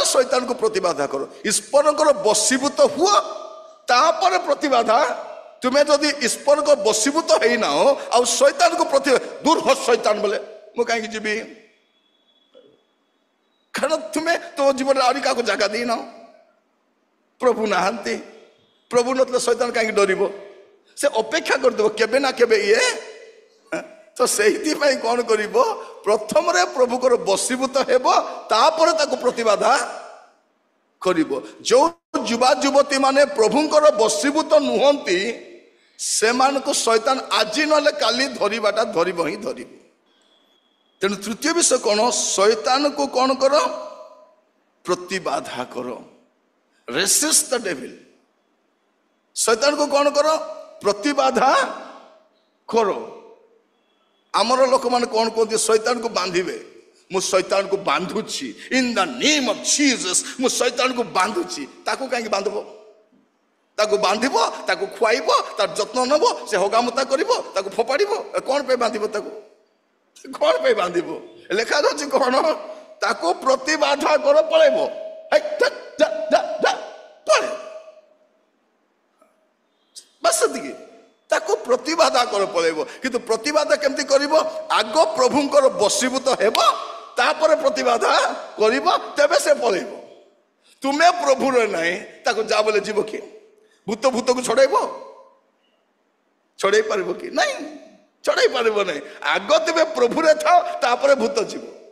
शैतान को प्रतिबाधा करो ईश्वर बसीभूत हुआ तापर प्रतिबाधा तुम्हें जदि ईश्वर को बसीभूत है ना हो आ शैतान को प्रति दूर हो शैतान बोले मु कहीं जीवी कारण तुम्हें तो जीवन आरी का जगह दी ना प्रभु नहांती प्रभु नतले शैतान कहीं डर से अपेक्षा करदेव केबे ना केबे ये तो से कौन कर प्रथम प्रभु को बसीभूत होपर प्रतिबाधा कर जो युवा युवती माने प्रभुंकर बसीभूत नुहंती से शैतान आज ना काली धरवाटा धरब ही धर तेणु तृतीय विषय कौन शैतान को कौन कर प्रतिबाधा कर रेसिस्ट द डेविल शैतान को कौन कर प्रतिबाधा करो आमर लोक मैंने कौन कहते शैतान को बांधे मु शैतान को बांधुची in the name of Jesus मु शैतान को बांधुची ताको कहीं बांधब ताको बांधब ताको खुआइब तार जत्न नब से हगामुता करिवो ताको फोपाड़िबो कौन पे बांधब ताको कौन पे बांधब लेखा अछि कौन ताको प्रतिबाधा कर पळेबो पळे बस दिगे ताको प्रतिबाधा कर पळेबो किंतु प्रतिबाधा केमती करिवो आग प्रभुंकर बसीभूत हेबो तापर प्रतिबाधा करिवो तबे से पळेबो तुमे प्रभु रे नाही ताको जा बोले जीवो कि भूत भूत को छड़ाई पारिबो कि नहीं छड़ाई पारिबो नहीं आग तबे प्रभु रे था तापर भूत जीवो